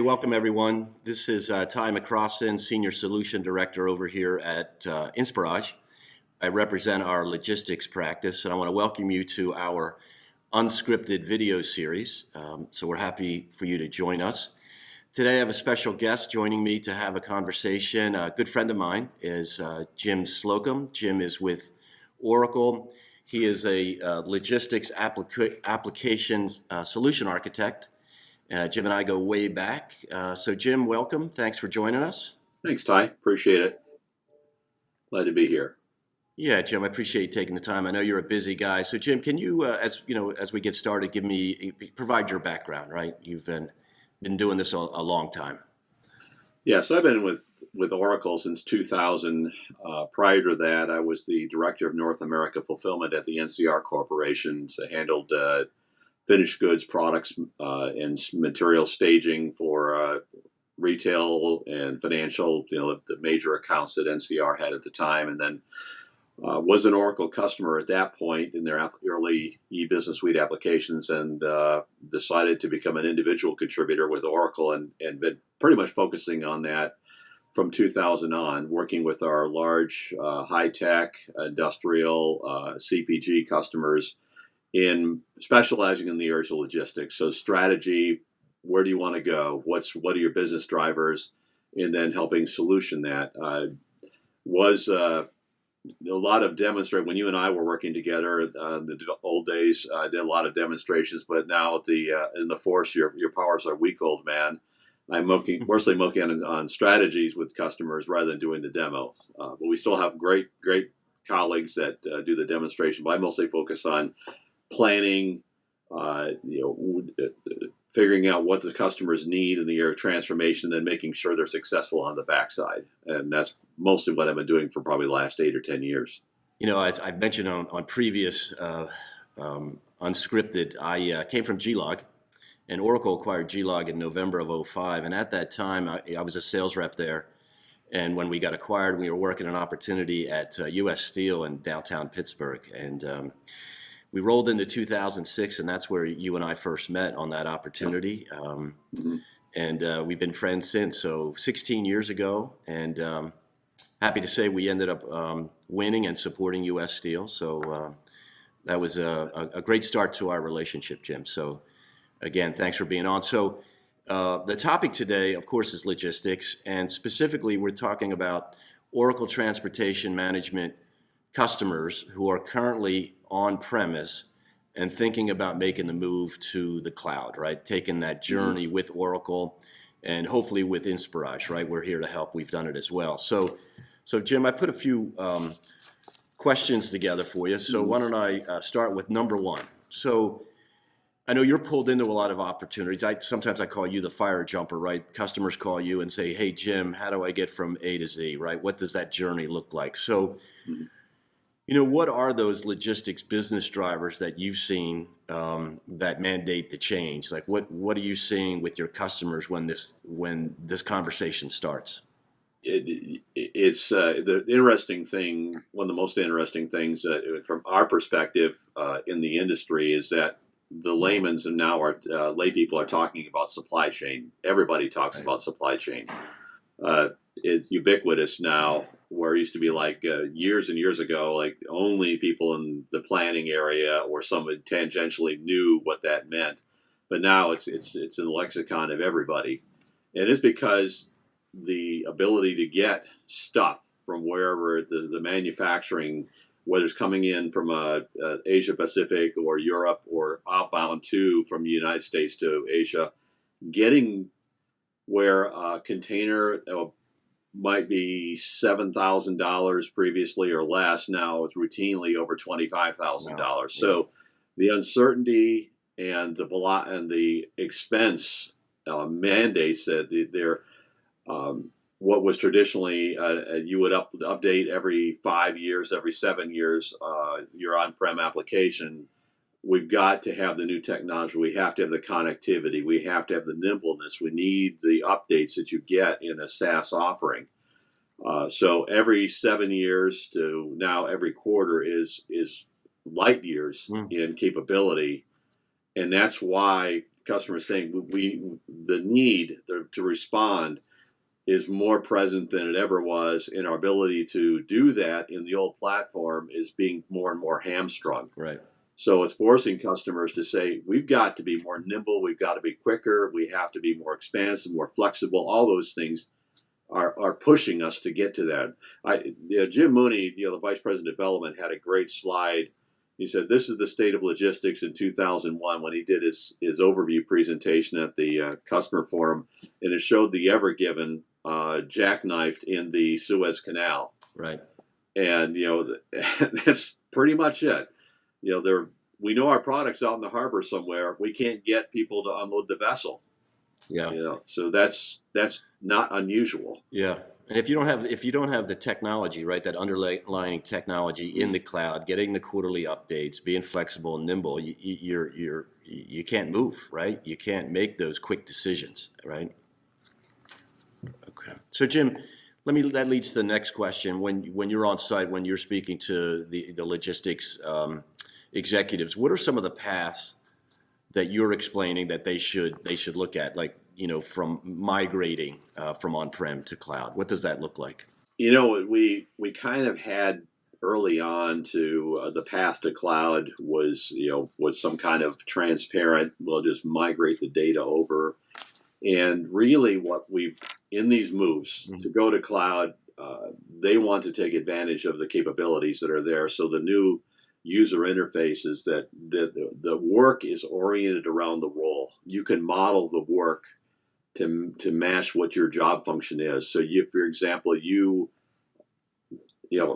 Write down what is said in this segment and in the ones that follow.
Hey, welcome everyone. This is Ty McCrossan, Senior Solution Director over here at Inspirage. I represent our logistics practice, and I want to welcome you to our unscripted video series. So we're happy for you to join us. Today I have a special guest joining me to have a conversation. A good friend of mine is Jim Slocum. Jim is with Oracle. He is a logistics applications solution architect. Jim and I go way back. So Jim, welcome. Thanks for joining us. Thanks, Ty. Appreciate it. Glad to be here. Yeah, Jim, I appreciate you taking the time. I know you're a busy guy. So Jim, can you, as we get started, provide your background, right? You've been doing this a long time. Yeah, so I've been with Oracle since 2000. Prior to that, I was the Director of North America Fulfillment at the NCR Corporation. So I handled finished goods products and material staging for retail and financial, the major accounts that NCR had at the time. And then was an Oracle customer at that point in their early e-business suite applications, and decided to become an individual contributor with Oracle and been pretty much focusing on that from 2000 on, working with our large high-tech industrial CPG customers in specializing in the areas of logistics. So strategy, where do you want to go? What are your business drivers? And then helping solution that. Was a lot of demonstrate when you and I were working together in the old days. I did a lot of demonstrations, but now at in the force, your powers are weak, old man. I'm mostly working on strategies with customers rather than doing the demo. But we still have great colleagues that do the demonstration. But I mostly focus on planning, figuring out what the customers need in the area of transformation, and then making sure they're successful on the backside. And that's mostly what I've been doing for probably the last 8 or 10 years. As I've mentioned on previous unscripted, I came from G-Log, and Oracle acquired G-Log in November of 2005. And at that time, I was a sales rep there. And when we got acquired, we were working an opportunity at U.S. Steel in downtown Pittsburgh. And we rolled into 2006, and that's where you and I first met on that opportunity. And we've been friends since. So 16 years ago, and happy to say we ended up winning and supporting U.S. Steel. So that was a great start to our relationship, Jim. So again, thanks for being on. So the topic today, of course, is logistics, and specifically we're talking about Oracle Transportation Management customers who are currently on premise and thinking about making the move to the cloud, right? Taking that journey with Oracle and hopefully with Inspirage, right? We're here to help. We've done it as well. So Jim, I put a few questions together for you. So why don't I start with number one? So I know you're pulled into a lot of opportunities. Sometimes I call you the fire jumper, right? Customers call you and say, hey, Jim, how do I get from A to Z, right? What does that journey look like? So what are those logistics business drivers that you've seen that mandate the change? Like, what are you seeing with your customers when this conversation starts? It's the interesting thing. One of the most interesting things from our perspective in the industry is that the layman's and now our lay people are talking about supply chain. Everybody talks about supply chain. It's ubiquitous now, where it used to be like years and years ago, like only people in the planning area or someone tangentially knew what that meant. But now it's in the lexicon of everybody. And it's because the ability to get stuff from wherever the manufacturing, whether it's coming in from Asia Pacific or Europe or outbound from the United States to Asia, getting where a container might be $7,000 previously or less. Now it's routinely over $25,000. Wow. So the uncertainty and the expense mandates that they're what was traditionally you would update every 5 years, every 7 years your on-prem application. We've got to have the new technology. We have to have the connectivity. We have to have the nimbleness. We need the updates that you get in a SaaS offering. So every 7 years to now every quarter is light years in capability. And that's why customers saying the need to respond is more present than it ever was, and our ability to do that in the old platform is being more and more hamstrung. Right. So it's forcing customers to say, we've got to be more nimble, we've got to be quicker, we have to be more expansive, more flexible. All those things are pushing us to get to that. Jim Mooney, the Vice President of Development, had a great slide. He said, this is the state of logistics in 2001 when he did his overview presentation at the customer forum, and it showed the Ever Given jackknifed in the Suez Canal. Right. And, that's pretty much it. We know our product's out in the harbor somewhere. We can't get people to unload the vessel. Yeah. So that's not unusual. Yeah. And if you don't have the technology, right, that underlying technology in the cloud, getting the quarterly updates, being flexible and nimble, you can't move, right? You can't make those quick decisions, right? Okay. So Jim, that leads to the next question. When you're on site, when you're speaking to the logistics executives, what are some of the paths that you're explaining that they should look at, like, from migrating from on-prem to cloud? What does that look like? We kind of had early on to the path to cloud was some kind of transparent, we'll just migrate the data over. And really what we've, in these moves to go to cloud, they want to take advantage of the capabilities that are there. So the new user interfaces that the work is oriented around the role. You can model the work to match what your job function is. So for example,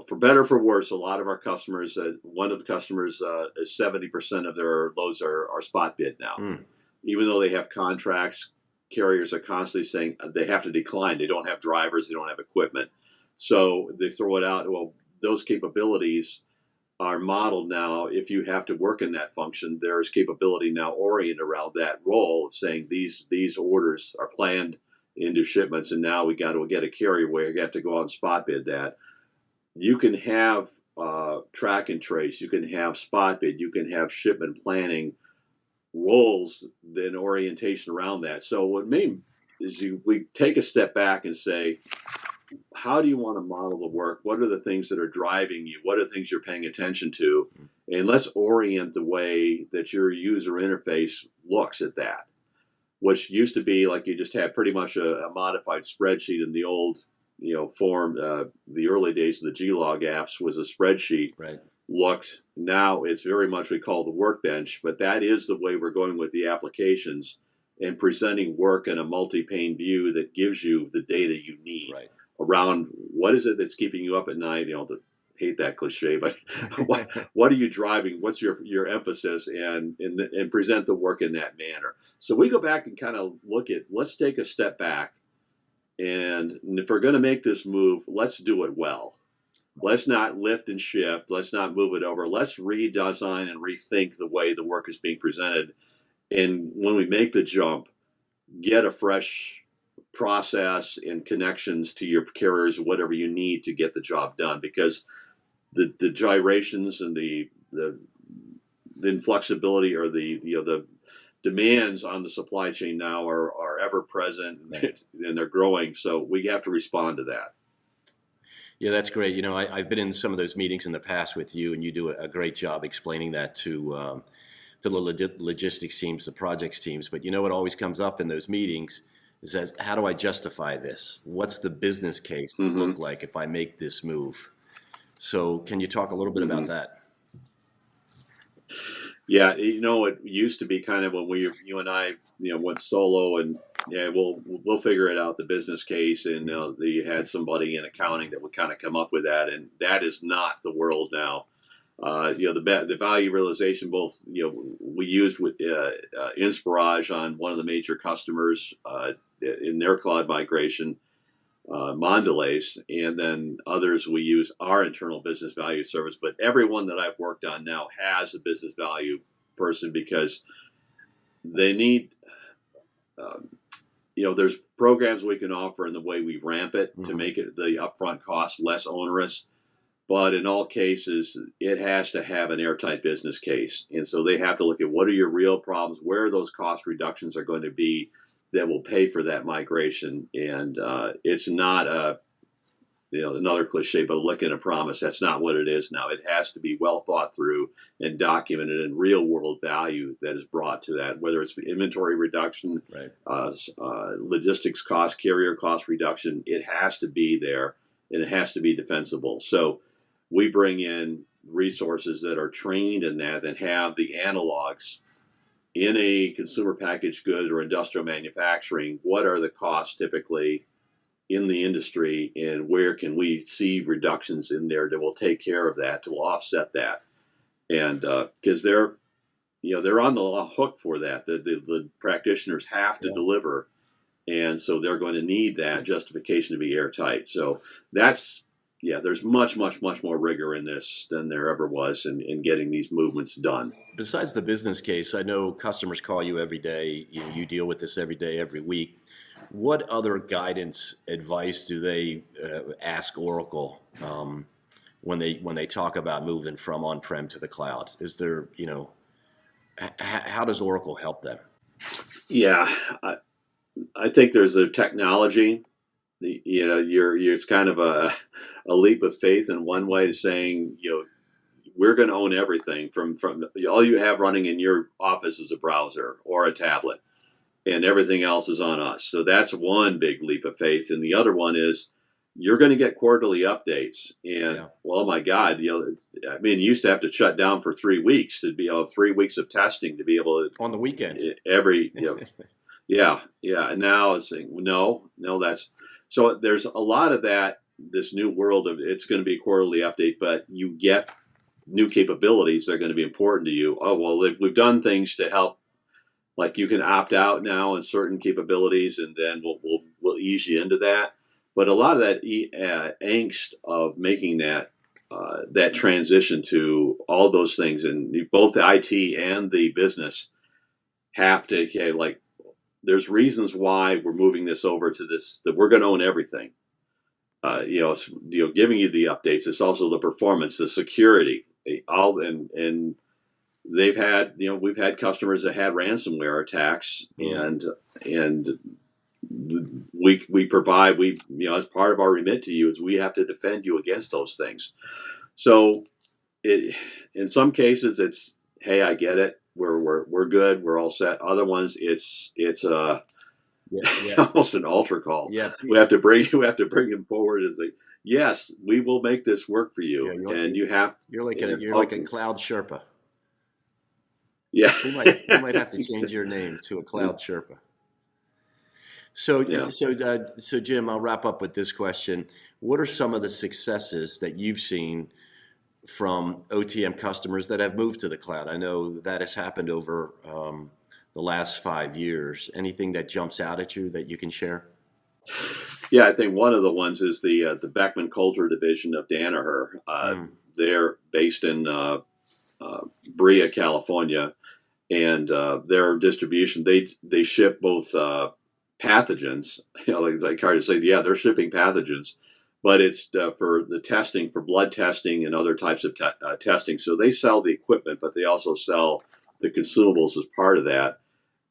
for better or for worse, a lot of our customers, one of the customers is 70% of their loads are spot bid now. Even though they have contracts, carriers are constantly saying they have to decline. They don't have drivers, they don't have equipment. So they throw it out. Well, those capabilities are modeled now. If you have to work in that function, there's capability now oriented around that role, saying these orders are planned into shipments, and now we got to get a carrier where you have to go out and spot bid that. You can have track and trace, you can have spot bid, you can have shipment planning roles, then orientation around that. So what we take a step back and say, how do you want to model the work? What are the things that are driving you? What are the things you're paying attention to? And let's orient the way that your user interface looks at that, which used to be like you just had pretty much a modified spreadsheet in the old form. The early days of the G-Log apps was a spreadsheet. Right. Now it's very much we call the workbench, but that is the way we're going with the applications and presenting work in a multi-pane view that gives you the data you need. Right. Around what is it that's keeping you up at night? Hate that cliche, but what are you driving? What's your emphasis, and present the work in that manner. So we go back and kind of let's take a step back, and if we're going to make this move, let's do it well. Let's not lift and shift. Let's not move it over. Let's redesign and rethink the way the work is being presented. And when we make the jump, get a fresh process and connections to your carriers, whatever you need to get the job done, because the gyrations and the inflexibility or the demands on the supply chain now are ever present, and they're growing. So we have to respond to that. Yeah, that's great. I've been in some of those meetings in the past with you, and you do a great job explaining that to the logistics teams, the projects teams. But what always comes up in those meetings is that, how do I justify this? What's the business case look like if I make this move? So can you talk a little bit about that? Yeah, it used to be kind of when you and I, went solo, and we'll figure it out, the business case, and you had somebody in accounting that would kind of come up with that, and that is not the world now. The value realization, both we used with Inspirage on one of the major customers in their cloud migration, Mondelez, and then others we use our internal business value service. But everyone that I've worked on now has a business value person, because they need there's programs we can offer in the way we ramp it to make it the upfront cost less onerous. But in all cases, it has to have an airtight business case. And so they have to look at what are your real problems, where those cost reductions are going to be that will pay for that migration. And it's not another cliche, but a lick and a promise. That's not what it is now. It has to be well thought through and documented, and real world value that is brought to that, whether it's inventory reduction, Right. Logistics cost, carrier cost reduction. It has to be there, and it has to be defensible. So we bring in resources that are trained in that and have the analogs in a consumer packaged good or industrial manufacturing. What are the costs typically in the industry, and where can we see reductions in there that will take care of that, to offset that? And because they're on the hook for that. The practitioners have to deliver, and so they're going to need that justification to be airtight. So there's much more rigor in this than there ever was in getting these movements done. Besides the business case, I know customers call you every day. You deal with this every day, every week. What other guidance, advice do they ask Oracle when they talk about moving from on-prem to the cloud? Is there, how does Oracle help them? Yeah, I think there's a technology. It's kind of a leap of faith in one way, saying, we're going to own everything from all you have running in your office is a browser or a tablet, and everything else is on us. So that's one big leap of faith. And the other one is you're going to get quarterly updates. And well, my God, you used to have to shut down for 3 weeks to be 3 weeks of testing to be able to on the weekend yeah. And now it's saying no, that's so there's a lot of that. This new world of it's going to be a quarterly update, but you get new capabilities that are going to be important to you. Oh well, we've done things to help. Like you can opt out now in certain capabilities, and then we'll ease you into that. But a lot of that angst of making that transition to all those things, and both the IT and the business have to there's reasons why we're moving this over to this, that we're going to own everything. Giving you the updates. It's also the performance, the security, and they've had, we've had customers that had ransomware attacks, and we provide, as part of our remit to you is we have to defend you against those things. So in some cases it's, hey, I get it. We're good. We're all set. Other ones, it's almost an altar call. Yeah. We have to bring him forward and say, yes, we will make this work for you. You're like a cloud Sherpa. Yeah. You might have to change your name to a cloud Sherpa. So Jim, I'll wrap up with this question. What are some of the successes that you've seen from OTM customers that have moved to the cloud? I know that has happened over the last 5 years. Anything that jumps out at you that you can share? Yeah, I think one of the ones is the Beckman Coulter division of Danaher. They're based in Brea, California, and their distribution, they ship both pathogens. Like hard to say, they're shipping pathogens, but it's for the testing, for blood testing and other types of testing. So they sell the equipment, but they also sell the consumables as part of that.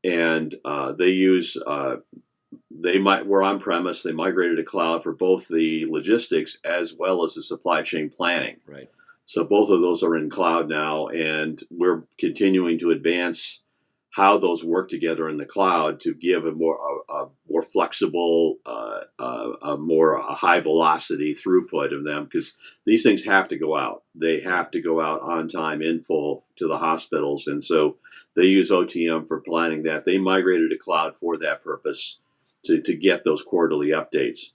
And they use, were on premise, they migrated to cloud for both the logistics as well as the supply chain planning. Right. So both of those are in cloud now, and we're continuing to advance how those work together in the cloud to give a more flexible, a more high velocity throughput of them, because these things have to go out. They have to go out on time, in full, to the hospitals, and so they use OTM for planning that. They migrated to cloud for that purpose, to get those quarterly updates.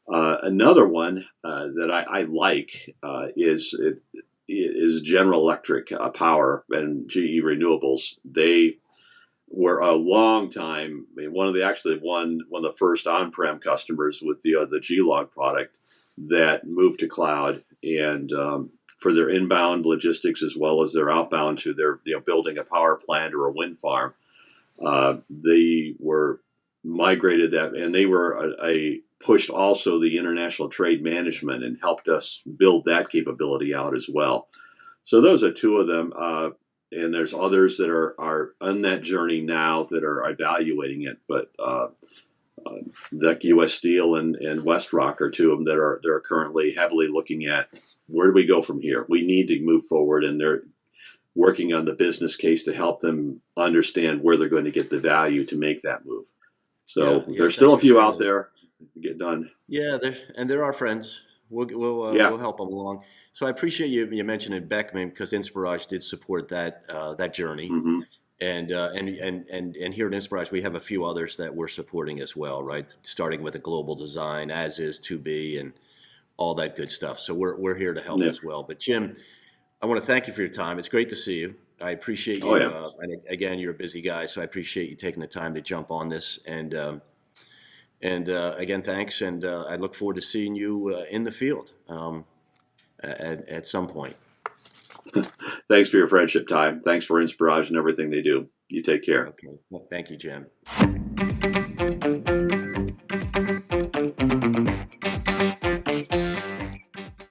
Another one that I like is General Electric Power and GE Renewables. They were a long time, one of the first on-prem customers with the G-Log product that moved to cloud, and for their inbound logistics as well as their outbound to their building a power plant or a wind farm. They were migrated that, and they were pushed also the international trade management and helped us build that capability out as well. So those are two of them. And there's others that are on that journey now that are evaluating it. But the U.S. Steel and WestRock are two of them that are currently heavily looking at where do we go from here. We need to move forward, and they're working on the business case to help them understand where they're going to get the value to make that move. So there's still a few out there to get done. Yeah, there are friends. We'll help them along. So I appreciate you mentioning Beckman, because Inspirage did support that journey. Mm-hmm. And here at Inspirage, we have a few others that we're supporting as well, right? Starting with a global design, as is to be, and all that good stuff. So we're here to help as well. But Jim, I want to thank you for your time. It's great to see you. I appreciate you. And again, you're a busy guy, so I appreciate you taking the time to jump on this. And again, thanks. And I look forward to seeing you in the field at some point. Thanks for your friendship, Ty. Thanks for Inspirage and everything they do. You take care. Okay. Well, thank you, Jim.